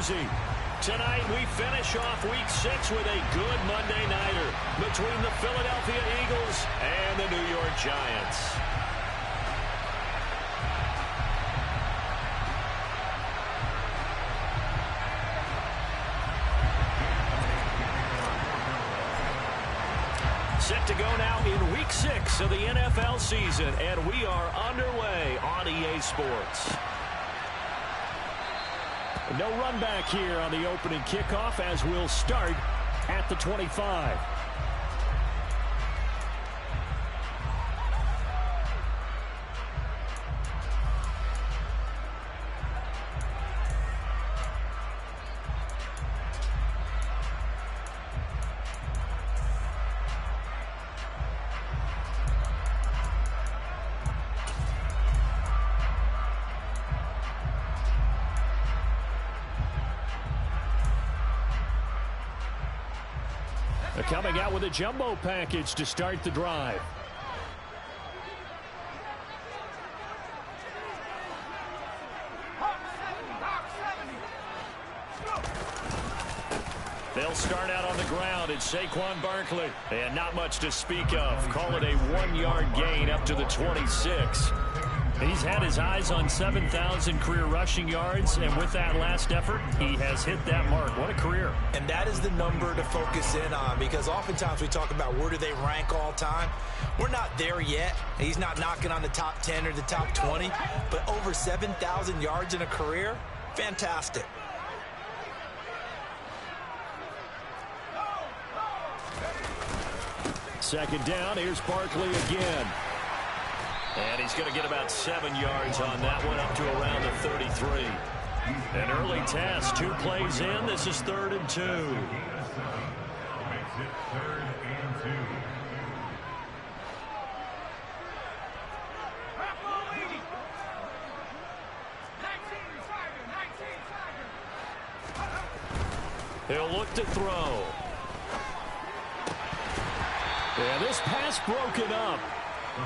Jersey. Tonight, we finish off Week 6 with a good Monday nighter between the Philadelphia Eagles and the New York Giants. Set to go now in Week 6 of the NFL season, and we are underway on EA Sports. No run back here on the opening kickoff as we'll start at the 25. Coming out with a jumbo package to start the drive. They'll start out on the ground. It's Saquon Barkley. And not much to speak of. Call it a 1-yard gain up to the 26. He's had his eyes on 7,000 career rushing yards, and with that last effort, he has hit that mark. What a career. And that is the number to focus in on, because oftentimes we talk about where do they rank all time. We're not there yet. He's not knocking on the top 10 or the top 20, but over 7,000 yards in a career, fantastic. Second down, here's Barkley again. And he's going to get about 7 yards on that one, up to around the 33. An early test, 2 plays in. This is 3rd and 2. He'll look to throw. And this pass broken up.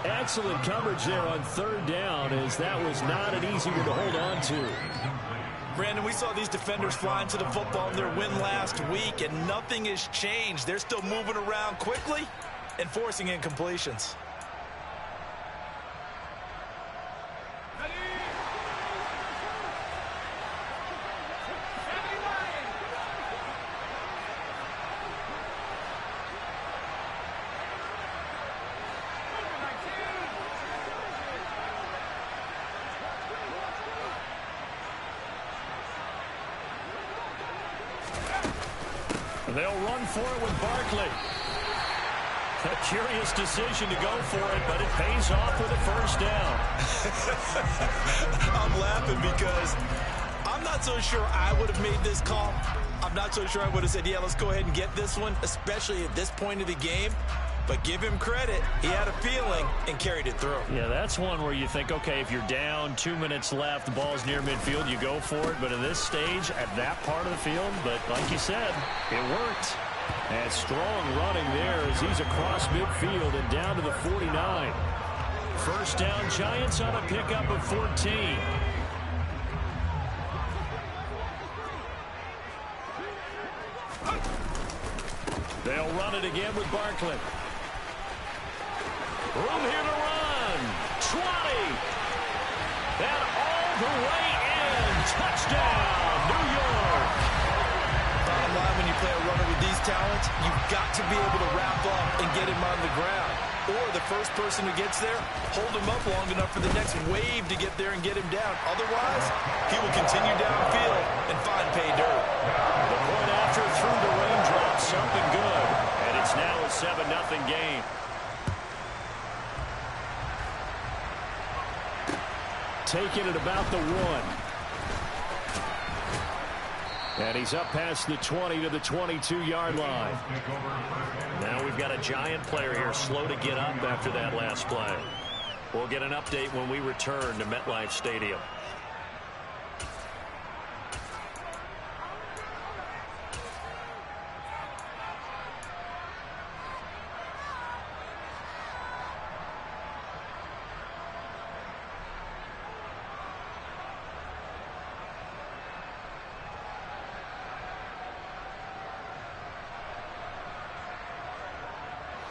Excellent coverage there on 3rd down, as that was not an easy one to hold on to. Brandon, we saw these defenders fly into the football in their win last week, and nothing has changed. They're still moving around quickly and forcing incompletions. They'll run for it with Barkley. A curious decision to go for it, but it pays off with a first down. I'm laughing because I'm not so sure I would have made this call. I'm not so sure I would have said, yeah, let's go ahead and get this one, especially at this point of the game. But give him credit. He had a feeling and carried it through. Yeah, that's one where you think, okay, if you're down, 2 minutes left, the ball's near midfield, you go for it. But at this stage, at that part of the field, but like you said, it worked. And strong running there as he's across midfield and down to the 49. First down, Giants on a pickup of 14. They'll run it again with Barkley. Room here to run. 20. And all the way in. Touchdown, New York. Bottom line, when you play a runner with these talents, you've got to be able to wrap up and get him on the ground. Or the first person who gets there, hold him up long enough for the next wave to get there and get him down. Otherwise, he will continue downfield and find pay dirt. The point after through the raindrops, something good. And it's now a 7-0 game. Taking it about the 1. And he's up past the 20 to the 22-yard line. Now we've got a Giant player here slow to get up after that last play. We'll get an update when we return to MetLife Stadium.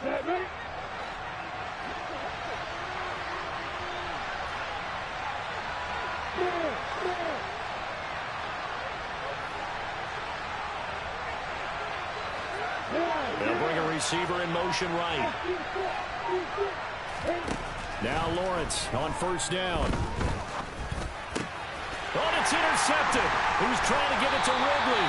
They'll bring a receiver in motion right. Now Lawrence on first down. Oh, it's intercepted. He was trying to give it to Ridley.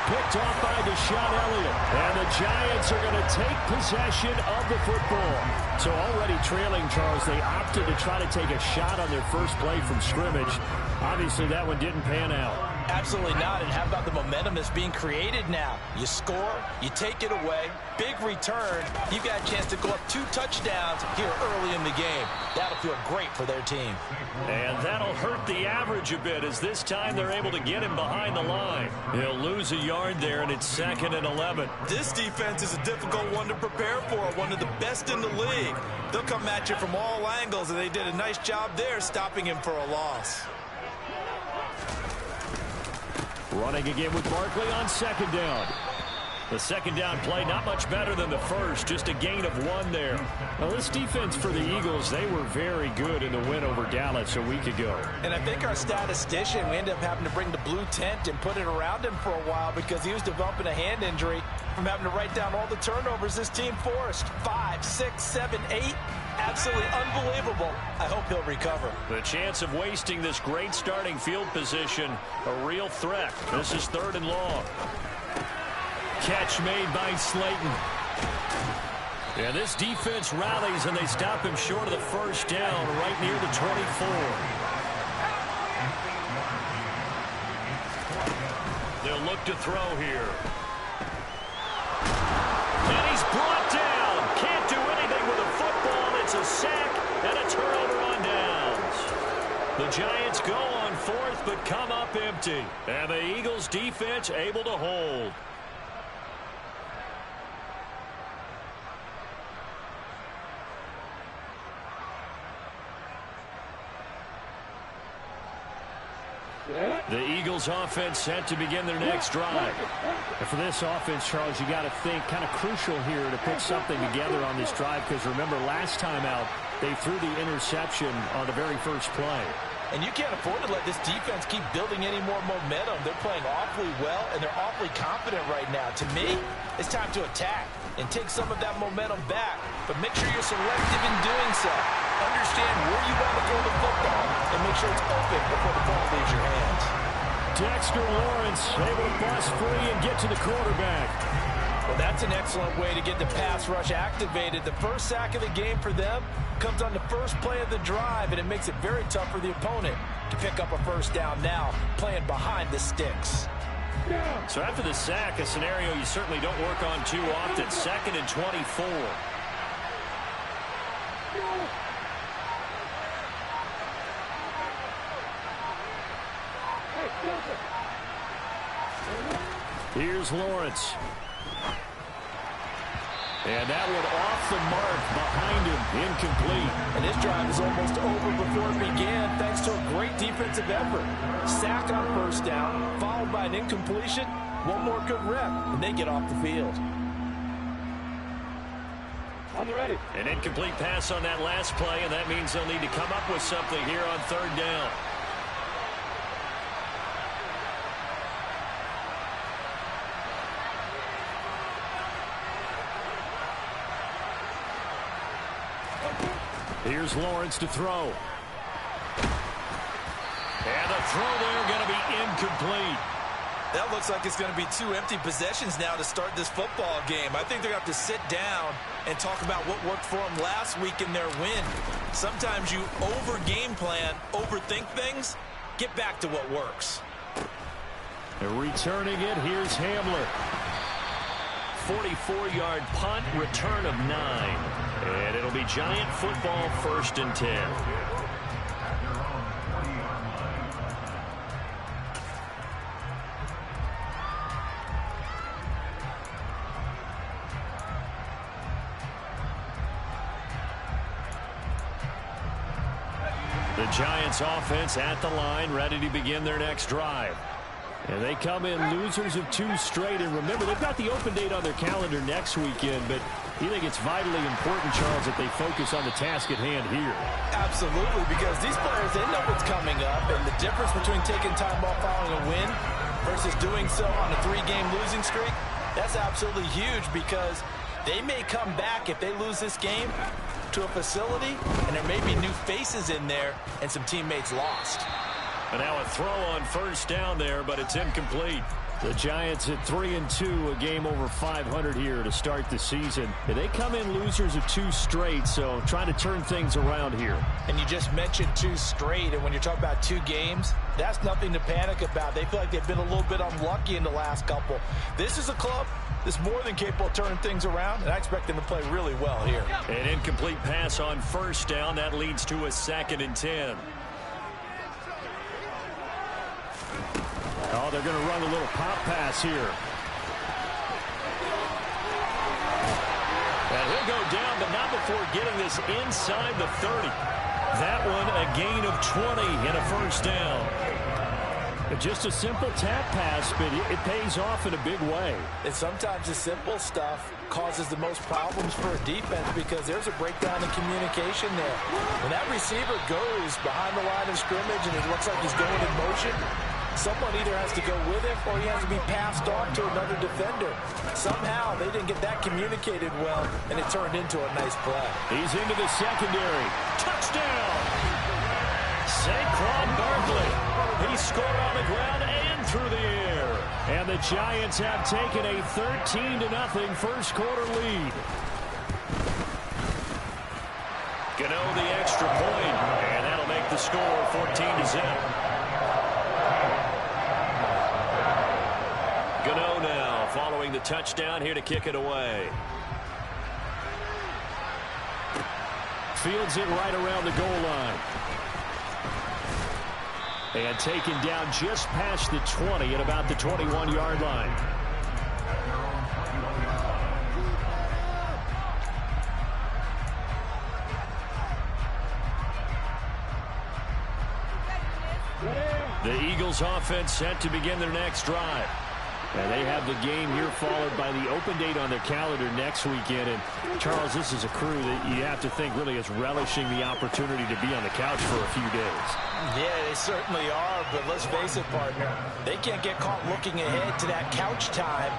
Picked off by Deshaun Elliott. And the Giants are going to take possession of the football. So already trailing, Charles, they opted to try to take a shot on their first play from scrimmage. Obviously, that one didn't pan out. Absolutely not. And how about the momentum that's being created now? You score, you take it away, big return. You've got a chance to go up 2 touchdowns here early in the game. That'll feel great for their team. And that'll hurt the average a bit as this time they're able to get him behind the line. He'll lose a yard there, and it's 2nd and 11. This defense is a difficult one to prepare for, one of the best in the league. They'll come at you from all angles, and they did a nice job there stopping him for a loss. Running again with Barkley on 2nd down. The 2nd down play not much better than the first, just a gain of 1 there. Now this defense for the Eagles, they were very good in the win over Dallas a week ago. And I think our statistician, we ended up having to bring the blue tent and put it around him for a while because he was developing a hand injury from having to write down all the turnovers this team forced. 5, 6, 7, 8. Absolutely unbelievable. I hope he'll recover. The chance of wasting this great starting field position, a real threat. This is 3rd and long. Catch made by Slayton. Yeah, this defense rallies, and they stop him short of the first down right near the 24. They'll look to throw here. And he's brought down. Can't do anything with a football. It's a sack and a turnover on downs. The Giants go on 4th, but come up empty. And the Eagles defense able to hold. The Eagles offense set to begin their next drive. And for this offense, Charles, you got to think kind of crucial here to put something together on this drive because remember last time out they threw the interception on the very first play. And you can't afford to let this defense keep building any more momentum. They're playing awfully well, and they're awfully confident right now. To me, it's time to attack and take some of that momentum back. But make sure you're selective in doing so. Understand where you want to throw the football and make sure it's open before the ball leaves your hands. Dexter Lawrence able to bust free and get to the quarterback. Well, that's an excellent way to get the pass rush activated. The first sack of the game for them comes on the first play of the drive, and it makes it very tough for the opponent to pick up a first down now, playing behind the sticks. So after the sack, a scenario you certainly don't work on too often. 2nd and 24. Here's Lawrence. And that one off the mark behind him, incomplete. And this drive is almost over before it began thanks to a great defensive effort. Sack on first down, followed by an incompletion. One more good rep, and they get off the field. On the ready. An incomplete pass on that last play, and that means they'll need to come up with something here on 3rd down. Here's Lawrence to throw. And the throw there going to be incomplete. That looks like it's going to be 2 empty possessions now to start this football game. I think they're going to have to sit down and talk about what worked for them last week in their win. Sometimes you over-game plan, overthink things. Get back to what works. And returning it, here's Hamler. 44-yard punt, return of 9. And it'll be Giant football, 1st and 10. The Giants offense at the line, ready to begin their next drive. And they come in losers of 2 straight. And remember, they've got the open date on their calendar next weekend, but you think it's vitally important, Charles, that they focus on the task at hand here? Absolutely, because these players, they know what's coming up, and the difference between taking time off following a win versus doing so on a 3-game losing streak, that's absolutely huge, because they may come back if they lose this game to a facility, and there may be new faces in there and some teammates lost. And now a throw on first down there, but it's incomplete. The Giants at 3-2, a game over 500 here to start the season. And they come in losers of 2 straight, so trying to turn things around here. And you just mentioned 2 straight, and when you're talking about 2 games, that's nothing to panic about. They feel like they've been a little bit unlucky in the last couple. This is a club that's more than capable of turning things around, and I expect them to play really well here. An incomplete pass on first down. That leads to a 2nd and 10. Oh, they're going to run a little pop pass here. And he'll go down, but not before getting this inside the 30. That one a gain of 20 and a first down. But just a simple tap pass, but it pays off in a big way. And sometimes the simple stuff causes the most problems for a defense because there's a breakdown in communication there. When that receiver goes behind the line of scrimmage and it looks like he's going in motion, someone either has to go with him or he has to be passed on to another defender. Somehow they didn't get that communicated well, and it turned into a nice play. He's into the secondary. Touchdown! Saquon Barkley. He scored on the ground and through the air. And the Giants have taken a 13-0 first quarter lead. Gano the extra point, and that'll make the score 14-0. Gano now following the touchdown here to kick it away. Fields it right around the goal line. And taken down just past the 20 at about the 21-yard line. The Eagles offense set to begin their next drive. And they have the game here followed by the open date on their calendar next weekend. And, Charles, this is a crew that you have to think really is relishing the opportunity to be on the couch for a few days. Yeah, they certainly are, but let's face it, partner. They can't get caught looking ahead to that couch time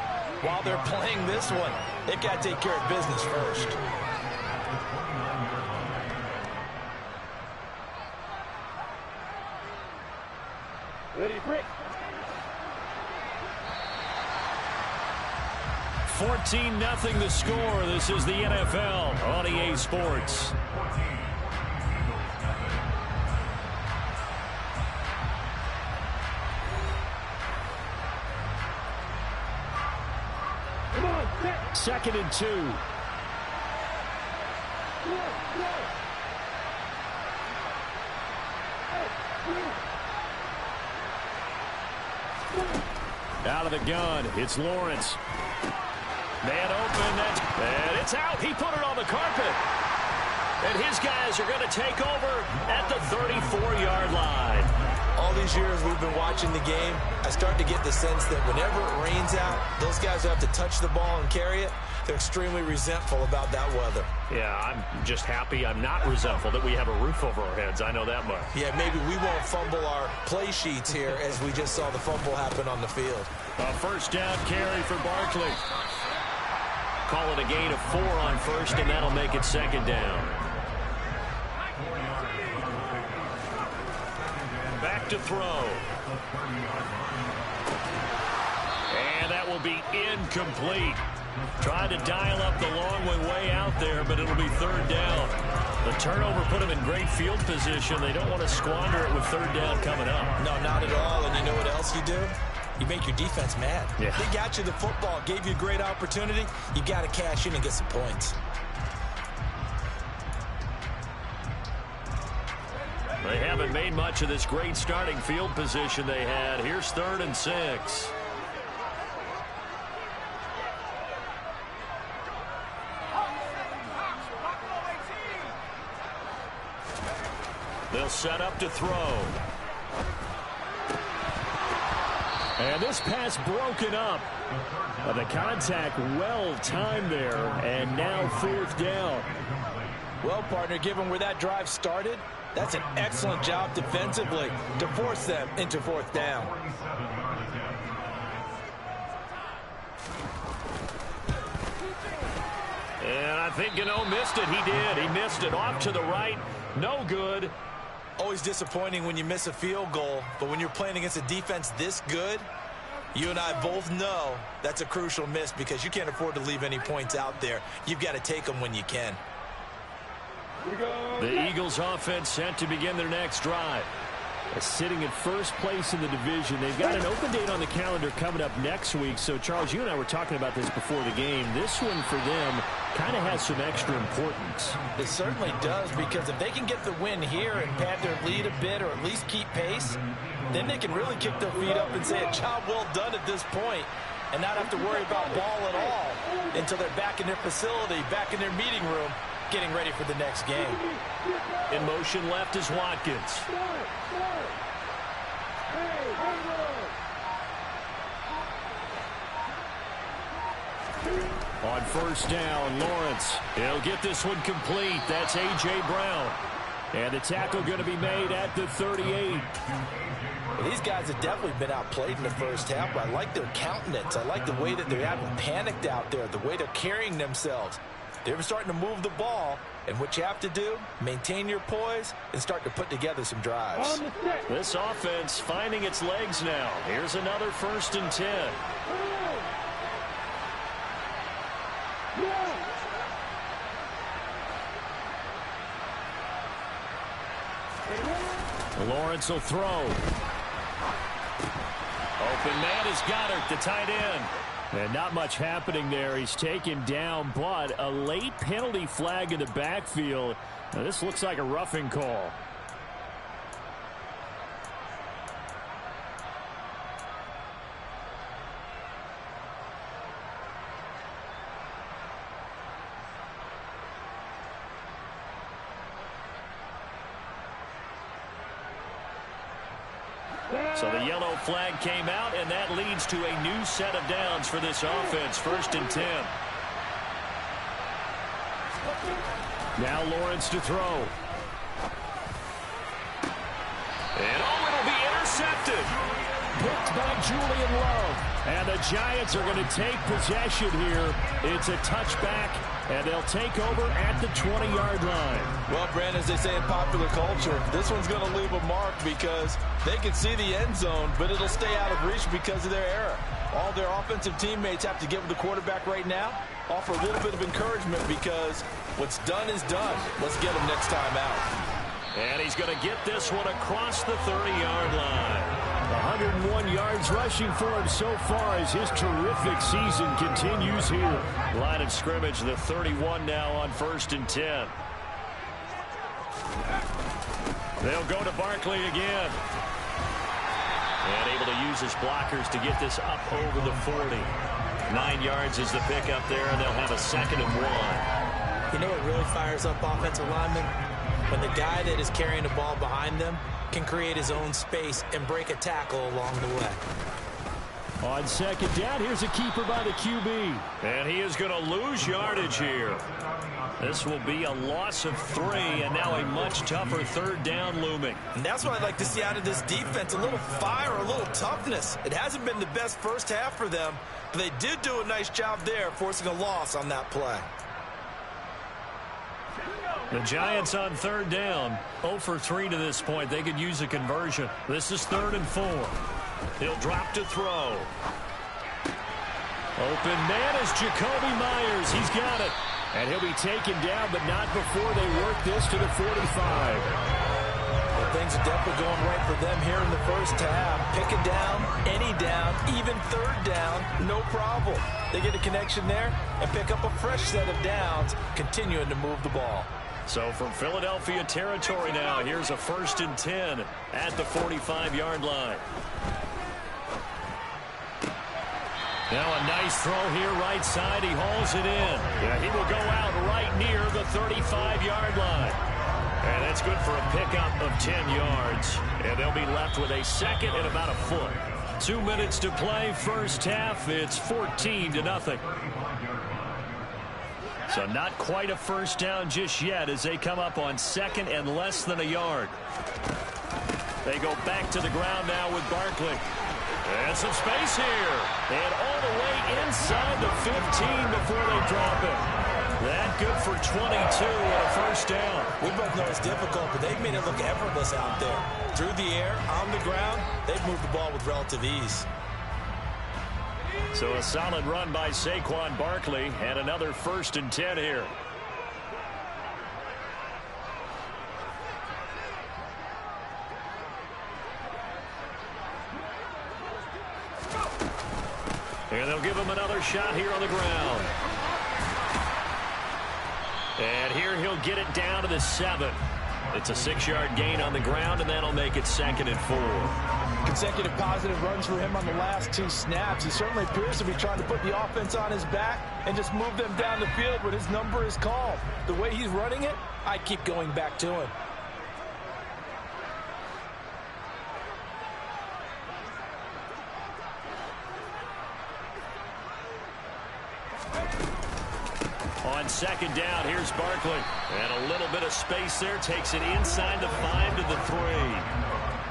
while they're playing this one. They've got to take care of business first. Ready, break. 14-0 the score. This is the NFL on EA Sports. Come on, set. 2nd and 2. Out of the gun, it's Lawrence. Man open, and it's out. He put it on the carpet. And his guys are going to take over at the 34-yard line. All these years we've been watching the game, I start to get the sense that whenever it rains out, those guys who have to touch the ball and carry it, they're extremely resentful about that weather. Yeah, I'm just happy I'm not resentful that we have a roof over our heads. I know that much. Yeah, maybe we won't fumble our play sheets here as we just saw the fumble happen on the field. A first down carry for Barkley. Call it a gain of 4 on first, and that'll make it 2nd down. Back to throw. And that will be incomplete. Tried to dial up the long way out there, but it'll be 3rd down. The turnover put them in great field position. They don't want to squander it with 3rd down coming up. No, not at all. And you know what else you do? You make your defense mad. Yeah. They got you the football, gave you a great opportunity. You got to cash in and get some points. They haven't made much of this great starting field position they had. Here's 3rd and 6. They'll set up to throw. And this pass broken up. The contact well timed there, and now 4th down. Well, partner, given where that drive started, that's an excellent job defensively to force them into 4th down. And I think Gano missed it. He did. He missed it off to the right. No good. Always disappointing when you miss a field goal, but when you're playing against a defense this good, you and I both know that's a crucial miss because you can't afford to leave any points out there. You've got to take them when you can. The Eagles offense set to begin their next drive. Sitting at first place in the division. They've got an open date on the calendar coming up next week. So, Charles, you and I were talking about this before the game. This one for them kind of has some extra importance. It certainly does, because if they can get the win here and pad their lead a bit or at least keep pace, then they can really kick their feet up and say a job well done at this point and not have to worry about ball at all until they're back in their facility, back in their meeting room, getting ready for the next game. In motion left is Watkins. On 1st down, Lawrence. He'll get this one complete. That's A.J. Brown. And the tackle going to be made at the 38. Well, these guys have definitely been outplayed in the first half, but I like their countenance. I like the way that they haven't panicked out there, the way they're carrying themselves. They're starting to move the ball, and what you have to do, maintain your poise and start to put together some drives. This offense finding its legs now. Here's another 1st and 10. Lawrence will throw. Open man is Goddard, the tight end. And not much happening there. He's taken down, but a late penalty flag in the backfield. Now, this looks like a roughing call. So the yellow flag came out, and that leads to a new set of downs for this offense. 1st and 10. Now Lawrence to throw. And it'll be intercepted. Picked by Julian Love. And the Giants are going to take possession here. It's a touchback, and they'll take over at the 20-yard line. Well, Brandon, as they say in popular culture, this one's going to leave a mark because they can see the end zone, but it'll stay out of reach because of their error. All their offensive teammates have to get with the quarterback right now, offer a little bit of encouragement because what's done is done. Let's get him next time out. And he's going to get this one across the 30-yard line. 101 yards rushing for him so far as his terrific season continues here. Line of scrimmage, the 31 now on 1st and 10. They'll go to Barkley again. And able to use his blockers to get this up over the 40. 9 yards is the pickup there, and they'll have a 2nd and 1. You know what really fires up offensive linemen? When the guy that is carrying the ball behind them can create his own space and break a tackle along the way. On 2nd down, here's a keeper by the QB. And he is going to lose yardage here. This will be a loss of 3, and now a much tougher 3rd down looming. And that's what I'd like to see out of this defense, a little fire, a little toughness. It hasn't been the best first half for them, but they did do a nice job there, forcing a loss on that play. The Giants on 3rd down, 0 for 3 to this point. They could use a conversion. This is 3rd and 4. He'll drop to throw. Open man is Jacoby Myers. He's got it. And he'll be taken down, but not before they work this to the 45. Well, things are definitely going right for them here in the first half. Pick it down, any down, even 3rd down, no problem. They get a connection there and pick up a fresh set of downs, continuing to move the ball. So from Philadelphia territory now, here's a 1st and 10 at the 45-yard line. Now a nice throw here right side. He hauls it in. Yeah, he will go out right near the 35-yard line. And that's good for a pickup of 10 yards. And they'll be left with a 2nd and about a foot. 2 minutes to play, first half. It's 14-0. So not quite a first down just yet as they come up on second and less than a yard. They go back to the ground now with Barkley. And some space here. And all the way inside the 15 before they drop it. That good for 22 and a first down. We both know it's difficult, but they've made it look effortless out there. Through the air, on the ground, they've moved the ball with relative ease. So a solid run by Saquon Barkley and another 1st and 10 here. And they'll give him another shot here on the ground. And here he'll get it down to the 7. It's a 6-yard gain on the ground, and that'll make it 2nd and 4. Consecutive positive runs for him on the last 2 snaps. He certainly appears to be trying to put the offense on his back and just move them down the field when his number is called. The way he's running it, I keep going back to him. On 2nd down, here's Barkley. And a little bit of space there. Takes it inside the 5 to the 3.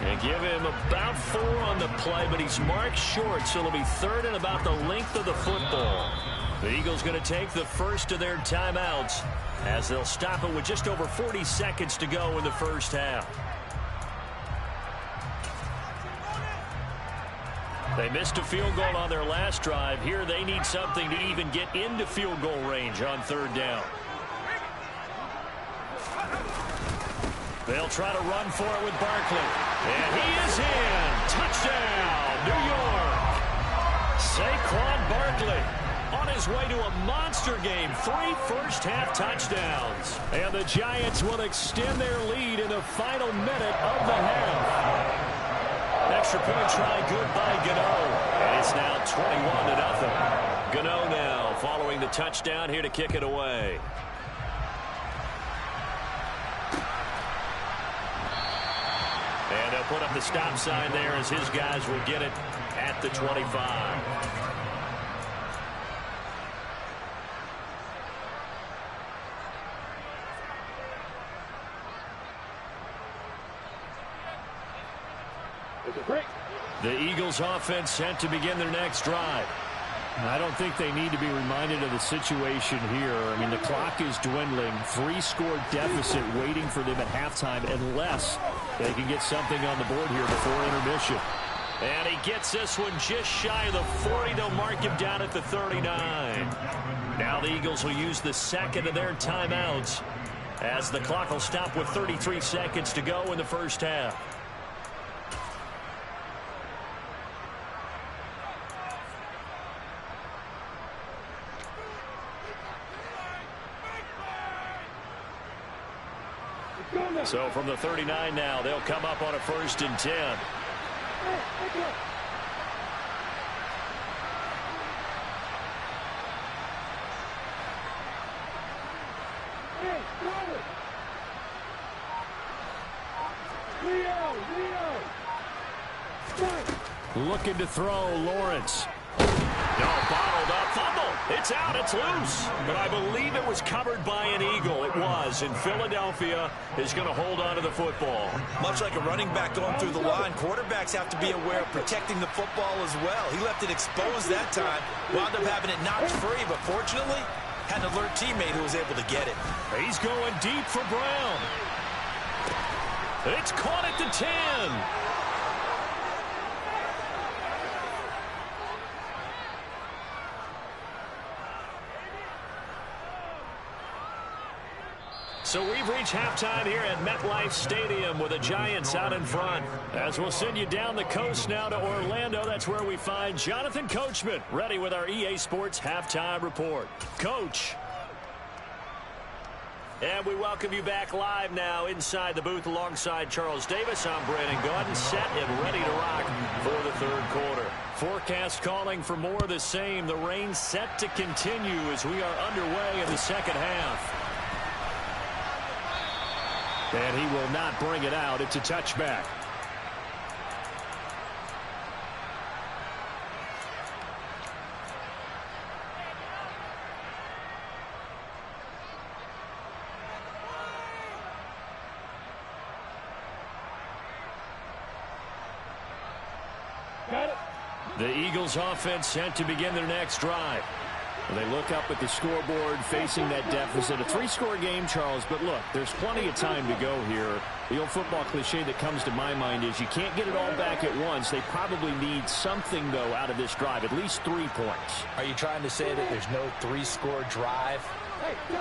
And give him about 4 on the play, but he's marked short, so it'll be 3rd and about the length of the football. The Eagles going to take the first of their timeouts as they'll stop it with just over 40 seconds to go in the first half. They missed a field goal on their last drive. Here they need something to even get into field goal range on 3rd down. They'll try to run for it with Barkley. And he is in. Touchdown, New York. Saquon Barkley on his way to a monster game. 3 first-half touchdowns. And the Giants will extend their lead in the final minute of the half. Extra point try good by Gano. And it's now 21-0. Gano now following the touchdown here to kick it away. And they'll put up the stop sign there as his guys will get it at the 25. The Eagles offense set to begin their next drive. I don't think they need to be reminded of the situation here. I mean, the clock is dwindling. 3-score deficit waiting for them at halftime unless they can get something on the board here before intermission. And he gets this one just shy of the 40. They'll mark him down at the 39. Now the Eagles will use the 2nd of their timeouts as the clock will stop with 33 seconds to go in the first half. So from the 39 now, they'll come up on a 1st and 10. Looking to throw, Lawrence. No, bottled up, fumble. It's out, it's loose. But I believe it was covered by an Eagle. It was, and Philadelphia is going to hold on to the football. Much like a running back going through the line, quarterbacks have to be aware of protecting the football as well. He left it exposed that time, wound up having it knocked free, but fortunately, had an alert teammate who was able to get it. He's going deep for Brown. It's caught at the 10. So we've reached halftime here at MetLife Stadium with the Giants out in front. As we'll send you down the coast now to Orlando, that's where we find Jonathan Coachman ready with our EA Sports Halftime Report. Coach. And we welcome you back live now inside the booth alongside Charles Davis. I'm Brandon Gaudin, set and ready to rock for the 3rd quarter. Forecast calling for more of the same. The rain set to continue as we are underway in the 2nd half. And he will not bring it out. It's a touchback. The Eagles offense set to begin their next drive. They look up at the scoreboard facing that deficit. A 3-score game, Charles, but look, there's plenty of time to go here. The old football cliche that comes to my mind is you can't get it all back at once. They probably need something, though, out of this drive, at least 3 points. Are you trying to say that there's no 3-score drive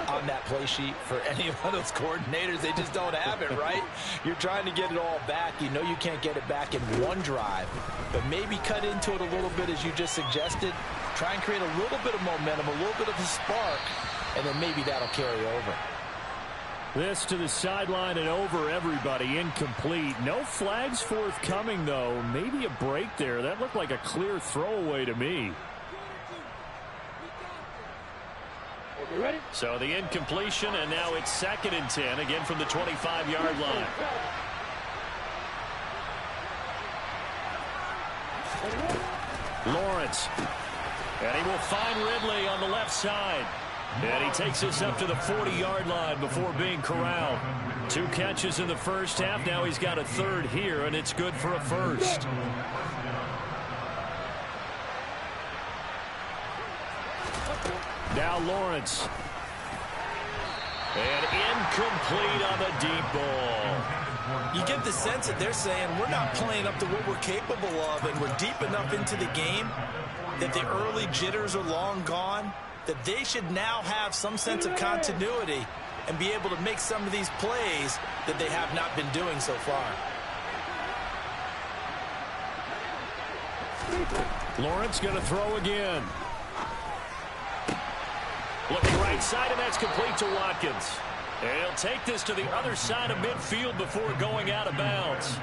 on that play sheet for any of those coordinators? They just don't have it, right? You're trying to get it all back. You know you can't get it back in one drive, but maybe cut into it a little bit as you just suggested. Try and create a little bit of momentum, a little bit of a spark, and then maybe that'll carry over. This to the sideline and over everybody. Incomplete. No flags forthcoming, though. Maybe a break there. That looked like a clear throwaway to me. Ready? So the incompletion, and now it's 2nd and 10, again from the 25-yard line. Lawrence. And he will find Ridley on the left side. And he takes us up to the 40-yard line before being corralled. 2 catches in the first half. Now he's got a 3rd here, and it's good for a 1st. Now Lawrence. And incomplete on the deep ball. You get the sense that they're saying we're not playing up to what we're capable of, and we're deep enough into the game that the early jitters are long gone, that they should now have some sense of continuity and be able to make some of these plays that they have not been doing so far. Lawrence going to throw again. Looking right side, and that's complete to Watkins. And he'll take this to the other side of midfield before going out of bounds.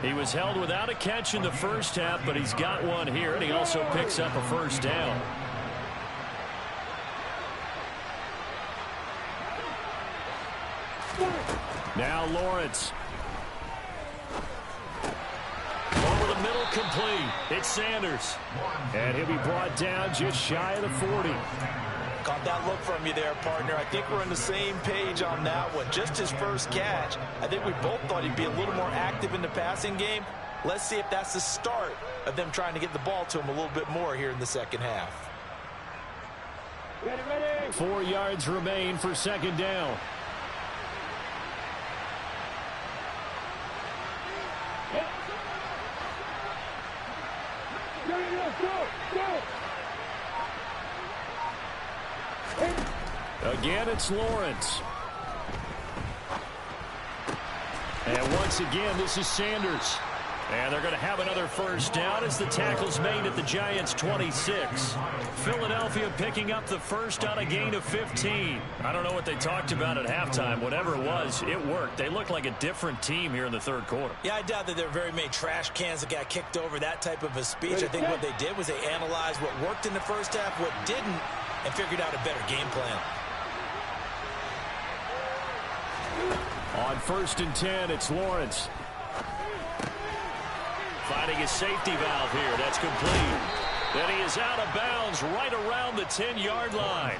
He was held without a catch in the first half, but he's got one here, and he also picks up a 1st down. Now Lawrence. Over the middle, complete. It's Sanders. And he'll be brought down just shy of the 40. Caught that look from you there, partner. I think we're on the same page on that one. Just his first catch. I think we both thought he'd be a little more active in the passing game. Let's see if that's the start of them trying to get the ball to him a little bit more here in the second half. Ready, ready. 4 yards remain for 2nd down. Again, it's Lawrence. And once again, this is Sanders. And they're going to have another 1st down as the tackle's made at the Giants' 26. Philadelphia picking up the 1st on a gain of 15. I don't know what they talked about at halftime. Whatever it was, it worked. They look like a different team here in the 3rd quarter. Yeah, I doubt that there are very many trash cans that got kicked over, that type of a speech. I think what they did was they analyzed what worked in the first half, what didn't, and figured out a better game plan. On 1st and 10, it's Lawrence. Finding his safety valve here. That's complete. Then he is out of bounds right around the 10-yard line.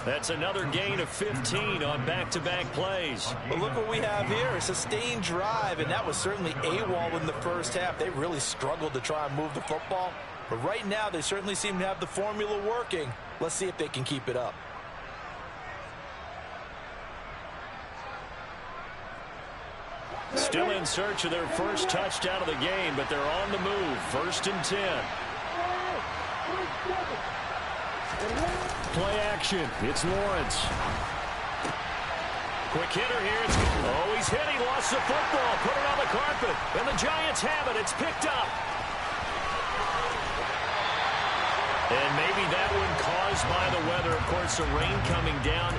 That's another gain of 15 on back-to-back plays. But look what we have here, a sustained drive, and that was certainly AWOL in the first half. They really struggled to try and move the football. But right now, they certainly seem to have the formula working. Let's see if they can keep it up. Still in search of their 1st touchdown of the game, but they're on the move. 1st and 10. Play action. It's Lawrence. Quick hitter here. He's hit. He lost the football. Put it on the carpet. And the Giants have it. It's picked up. And maybe that one caused by the weather. Of course, the rain coming down.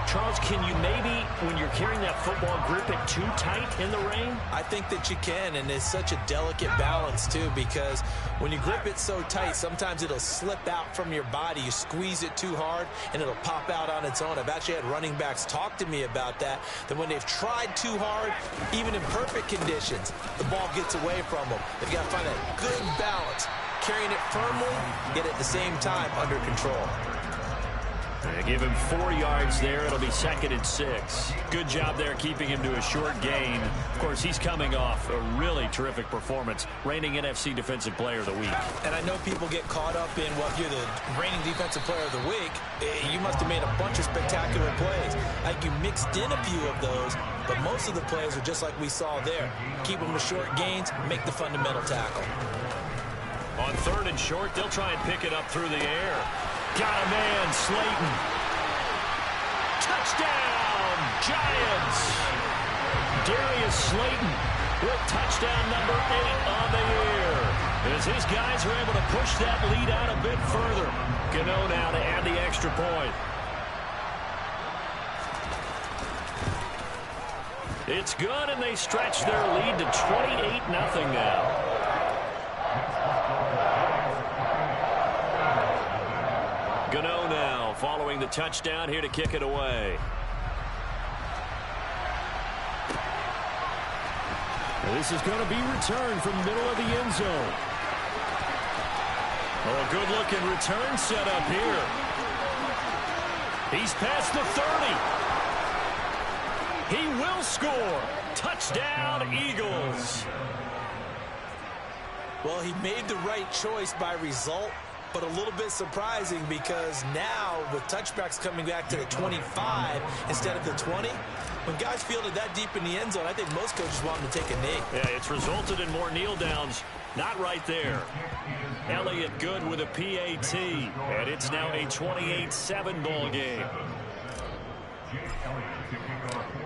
Charles, can you maybe, when you're carrying that football, grip it too tight in the rain? I think that you can, and it's such a delicate balance, too, because when you grip it so tight, sometimes it'll slip out from your body. You squeeze it too hard, and it'll pop out on its own. I've actually had running backs talk to me about that when they've tried too hard, even in perfect conditions, the ball gets away from them. They've got to find that good balance, carrying it firmly, yet at the same time under control. They give him 4 yards there. It'll be 2nd and 6. Good job there keeping him to a short gain. Of course, he's coming off a really terrific performance, reigning NFC Defensive Player of the Week. And I know people get caught up in, well, if you're the reigning Defensive Player of the Week, you must have made a bunch of spectacular plays. Like you mixed in a few of those, but most of the plays are just like we saw there. Keep them to short gains, make the fundamental tackle. On 3rd and short, they'll try and pick it up through the air. Got a man, Slayton. Touchdown, Giants. Darius Slayton with touchdown number 8 on the year. As his guys are able to push that lead out a bit further. Gano now to add the extra point. It's good, and they stretch their lead to 28-0 now. Gano now following the touchdown here to kick it away. Well, this is going to be returned from the middle of the end zone. Oh, a good-looking return set up here. He's past the 30. He will score. Touchdown, Eagles. Well, he made the right choice by result, but a little bit surprising because now with touchbacks coming back to the 25 instead of the 20, when guys fielded that deep in the end zone, I think most coaches want them to take a knee. Yeah, it's resulted in more kneel downs. Not right there. Elliott good with a PAT, and it's now a 28-7 ball game.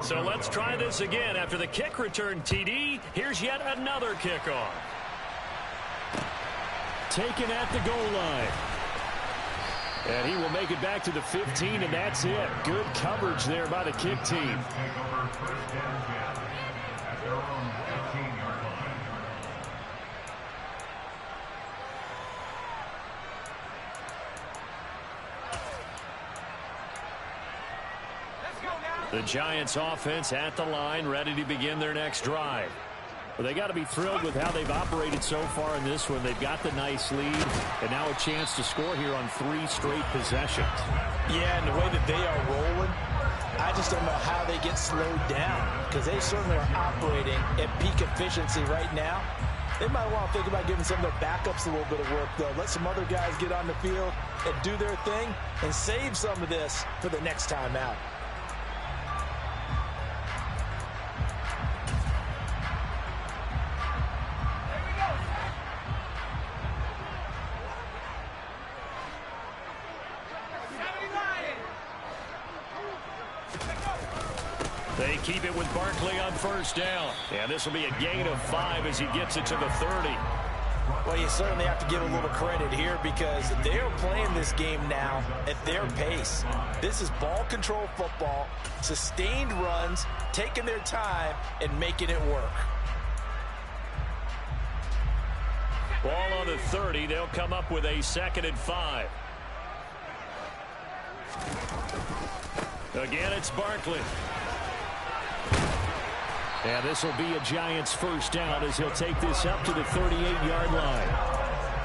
So let's try this again. After the kick return TD, here's yet another kickoff. Taken at the goal line. And he will make it back to the 15, and that's it. Good coverage there by the kick team. The Giants offense at the line, ready to begin their next drive. Well, they got to be thrilled with how they've operated so far in this one. They've got the nice lead, and now a chance to score here on 3 straight possessions. Yeah, and the way that they are rolling, I just don't know how they get slowed down because they certainly are operating at peak efficiency right now. They might want to think about giving some of their backups a little bit of work, though. Let some other guys get on the field and do their thing and save some of this for the next time out. They keep it with Barkley on 1st down. And this will be a gain of 5 as he gets it to the 30. Well, you certainly have to give a little credit here because they're playing this game now at their pace. This is ball control football, sustained runs, taking their time, and making it work. Ball on the 30. They'll come up with a 2nd and 5. Again, it's Barkley. And this will be a Giants 1st down as he'll take this up to the 38-yard line.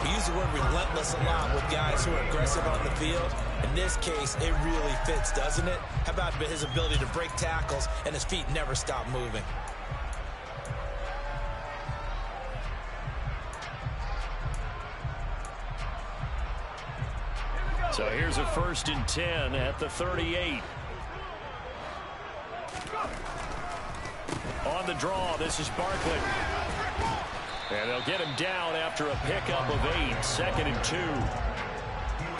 We use the word relentless a lot with guys who are aggressive on the field. In this case, it really fits, doesn't it? How about his ability to break tackles and his feet never stop moving? So here's a 1st and 10 at the 38. On the draw, this is Barkley. And they'll get him down after a pickup of 8, 2nd and 2.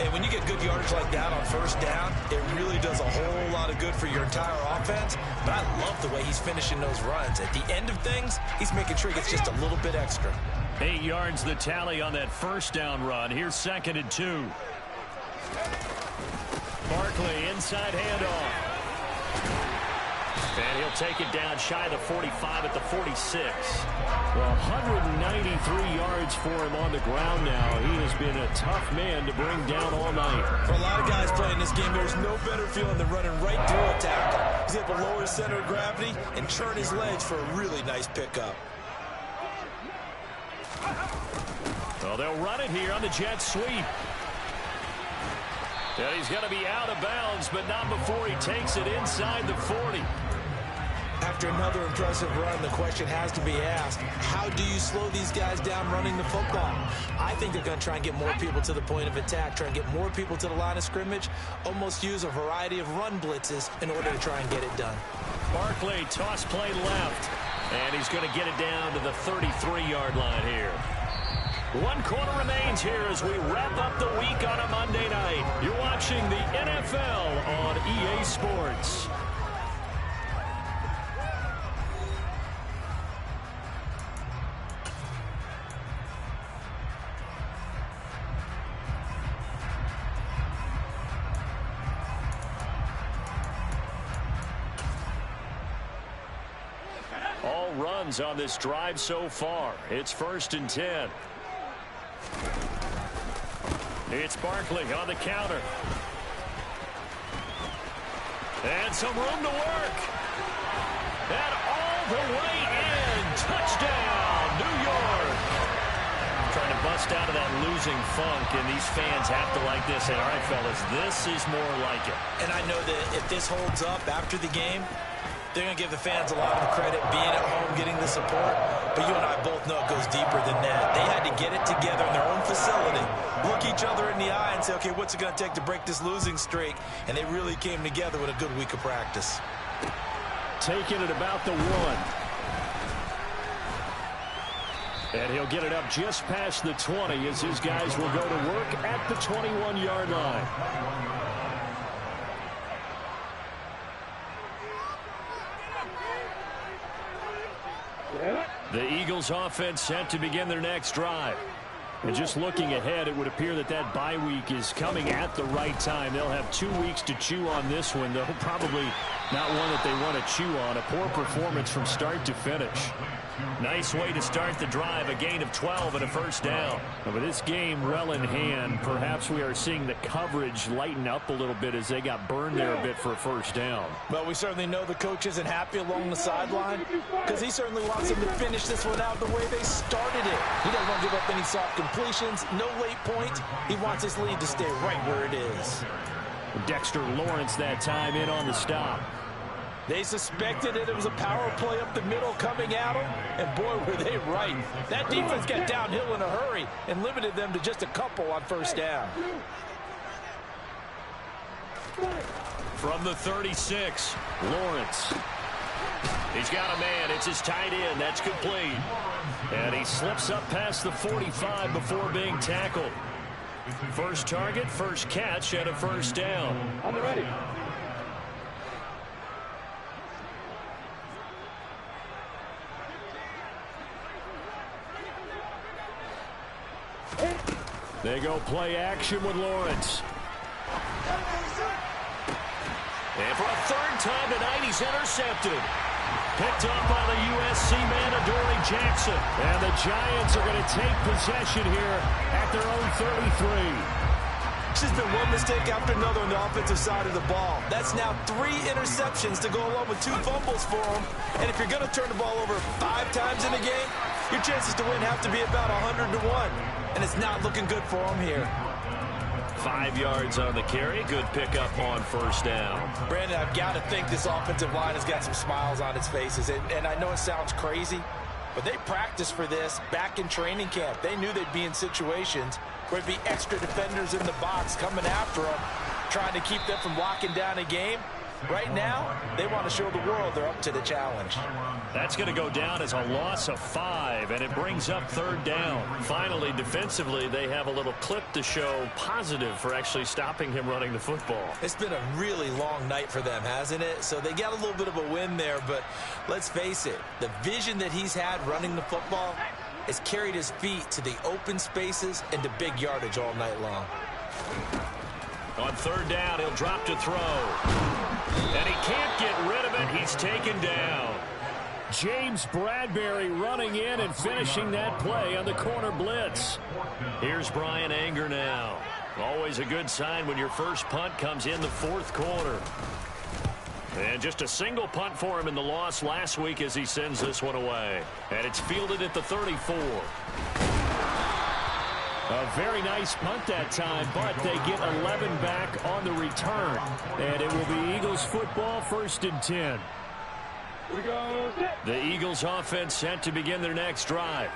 And when you get good yardage like that on 1st down, it really does a whole lot of good for your entire offense. But I love the way he's finishing those runs. At the end of things, he's making sure he gets just a little bit extra. 8 yards the tally on that 1st down run. Here's 2nd and 2. Barkley, inside handoff. And he'll take it down shy of the 45 at the 46. Well, 193 yards for him on the ground now. He has been a tough man to bring down all night. For a lot of guys playing this game, there's no better feeling than running right through a tackle. He's able to lower his center of gravity and churn his legs for a really nice pickup. Well, they'll run it here on the jet sweep. And he's going to be out of bounds, but not before he takes it inside the 40. After another impressive run, the question has to be asked, how do you slow these guys down running the football? I think they're going to try and get more people to the point of attack, try and get more people to the line of scrimmage, almost use a variety of run blitzes in order to try and get it done. Barkley, toss play left, and he's going to get it down to the 33-yard line here. 1 quarter remains here as we wrap up the week on a Monday night. You're watching the NFL on EA Sports. All runs on this drive so far. It's 1st and 10. It's Barkley on the counter. And some room to work. And all the way in. Touchdown, New York. Trying to bust out of that losing funk, and these fans have to like this. And all right, fellas, this is more like it. And I know that if this holds up after the game, they're going to give the fans a lot of the credit being at home, getting the support. But you and I both know it goes deeper than that. They had to get it together in their own facility, look each other in the eye and say, okay, what's it going to take to break this losing streak? And they really came together with a good week of practice. Taking it about the 1. And he'll get it up just past the 20 as his guys will go to work at the 21-yard line. The Eagles offense set to begin their next drive. And just looking ahead, it would appear that that bye week is coming at the right time. They'll have 2 weeks to chew on this one, though probably not one that they want to chew on. A poor performance from start to finish. Nice way to start the drive, a gain of 12 and a first down. With this game well in hand, perhaps we are seeing the coverage lighten up a little bit as they got burned there a bit for a first down. Well, we certainly know the coach isn't happy along the sideline because he certainly wants them to finish this one out the way they started it. He doesn't want to give up any soft completions, no late points. He wants his lead to stay right where it is. Dexter Lawrence that time in on the stop. They suspected it was a power play up the middle coming at them, and boy, were they right. That defense got downhill in a hurry and limited them to just a couple on first down. From the 36, Lawrence. He's got a man. It's his tight end. That's complete. And he slips up past the 45 before being tackled. First target, first catch, and a first down. On the ready. They go play action with Lawrence. And for a third time tonight, he's intercepted. Picked up by the USC man, Adoree Jackson. And the Giants are going to take possession here at their own 33. It's just been one mistake after another on the offensive side of the ball. That's now 3 interceptions to go along with 2 fumbles for him. And if you're going to turn the ball over 5 times in a game, your chances to win have to be about 100 to 1. And it's not looking good for him here. 5 yards on the carry. Good pickup on first down. Brandon, I've got to think this offensive line has got some smiles on its faces. And I know it sounds crazy, but they practiced for this back in training camp. They knew they'd be in situations where there'd be extra defenders in the box coming after them, trying to keep them from locking down a game. Right now, they want to show the world they're up to the challenge. That's going to go down as a loss of 5, and it brings up third down. Finally, defensively, they have a little clip to show positive for actually stopping him running the football. It's been a really long night for them, hasn't it? So they got a little bit of a win there, but let's face it, the vision that he's had running the football has carried his feet to the open spaces and to big yardage all night long. On third down, he'll drop to throw. And he can't get rid of it. He's taken down. James Bradbury running in and finishing that play on the corner blitz. Here's Bryan Anger now. Always a good sign when your first punt comes in the 4th quarter. And just a single punt for him in the loss last week as he sends this one away. And it's fielded at the 34. A very nice punt that time, but they get 11 back on the return. And it will be Eagles football, 1st and 10. The Eagles offense set to begin their next drive.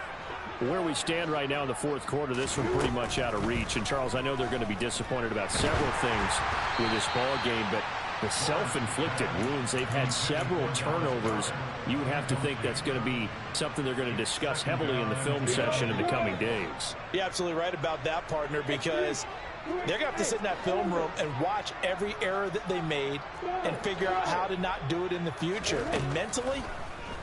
Where we stand right now in the 4th quarter, this one pretty much out of reach. And, Charles, I know they're going to be disappointed about several things with this ball game, but the self-inflicted wounds, they've had several turnovers. You would have to think that's going to be something they're going to discuss heavily in the film session in the coming days. You're absolutely right about that, partner, because they're going to have to sit in that film room and watch every error that they made and figure out how to not do it in the future. And mentally,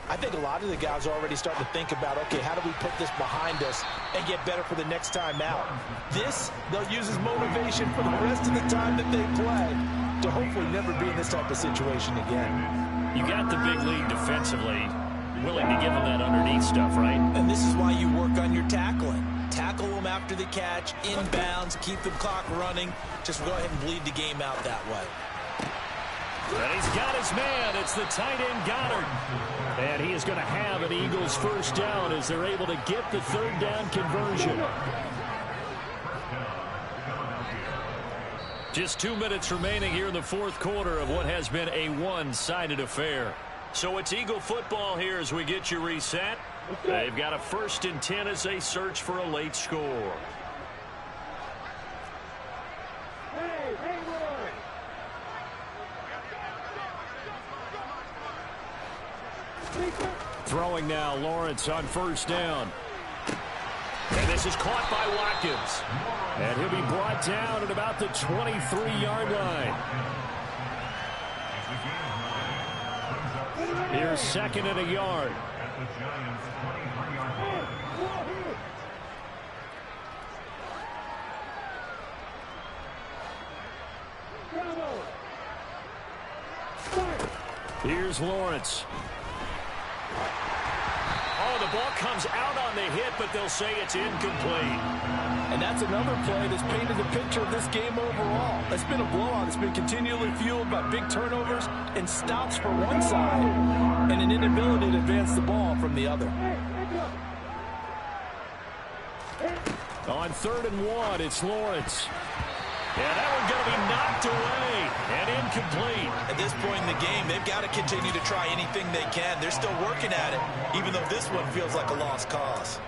I think a lot of the guys are already starting to think about, okay, how do we put this behind us and get better for the next time out? This, they'll use as motivation for the rest of the time that they play to hopefully never be in this type of situation again. You got the big lead defensively, willing to give them that underneath stuff, right? And this is why you work on your tackling. Tackle them after the catch, inbounds, keep the clock running. Just go ahead and bleed the game out that way. And he's got his man. It's the tight end Goddard. And he is going to have an Eagles 1st down as they're able to get the 3rd down conversion. Just 2 minutes remaining here in the 4th quarter of what has been a one-sided affair. So it's Eagle football here as we get you reset. They've got a 1st and 10 as they search for a late score. Throwing now, Lawrence on 1st down. And this is caught by Watkins. And he'll be brought down at about the 23-yard line. Here's 2nd and a yard. Here's Lawrence. Oh, the ball comes out on the hit, but they'll say it's incomplete. And that's another play that's painted the picture of this game overall. It's been a blowout. It's been continually fueled by big turnovers and stops for one side and an inability to advance the ball from the other. On 3rd and 1, it's Lawrence. Yeah, that one's going to be knocked away and incomplete. At this point in the game, they've got to continue to try anything they can. They're still working at it, even though this one feels like a lost cause.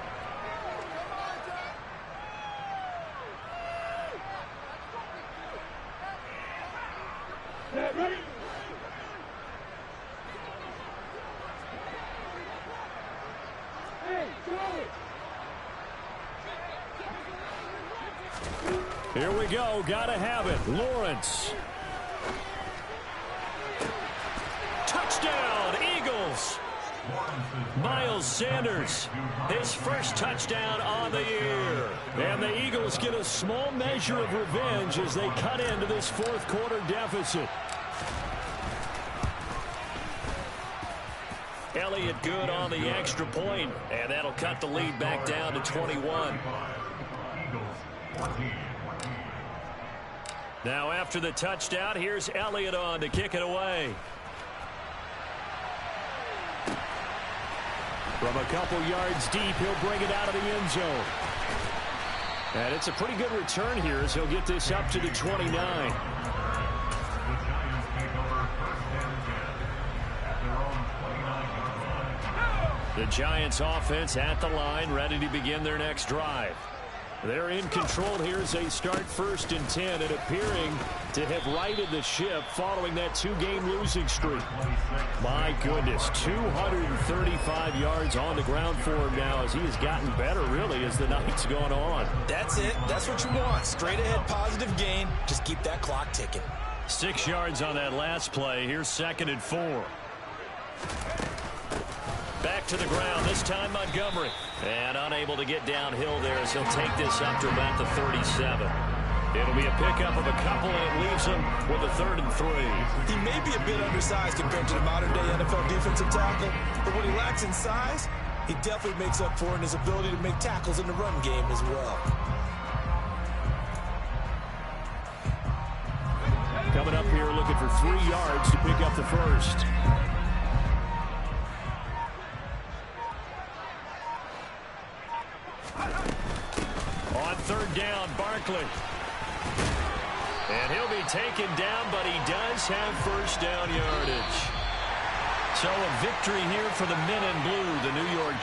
Ready? Hey, go! Here we go. Gotta have it. Lawrence. Touchdown, Eagles. Miles Sanders, his 1st touchdown on the year. And the Eagles get a small measure of revenge as they cut into this 4th quarter deficit. Elliott good on the extra point, and that'll cut the lead back down to 21. Now after the touchdown, here's Elliott on to kick it away. From a couple yards deep, he'll bring it out of the end zone. And it's a pretty good return here as he'll get this up to the 29. The Giants offense at the line, ready to begin their next drive. They're in control here as they start 1st and 10 and appearing to have righted the ship following that 2-game losing streak. My goodness, 235 yards on the ground for him now as he has gotten better really as the night's gone on. That's it. That's what you want. Straight ahead positive gain. Just keep that clock ticking. 6 yards on that last play. Here's 2nd and 4. Back to the ground, this time Montgomery. And unable to get downhill there as he'll take this up to about the 37. It'll be a pickup of a couple, and it leaves him with a 3rd and 3. He may be a bit undersized compared to the modern-day NFL defensive tackle, but what he lacks in size, he definitely makes up for in his ability to make tackles in the run game as well. Coming up here looking for 3 yards to pick up the 1st. On 3rd quickly. And he'll be taken down, but he does have first down yardage. So a victory here for the men in blue, the New York Jets.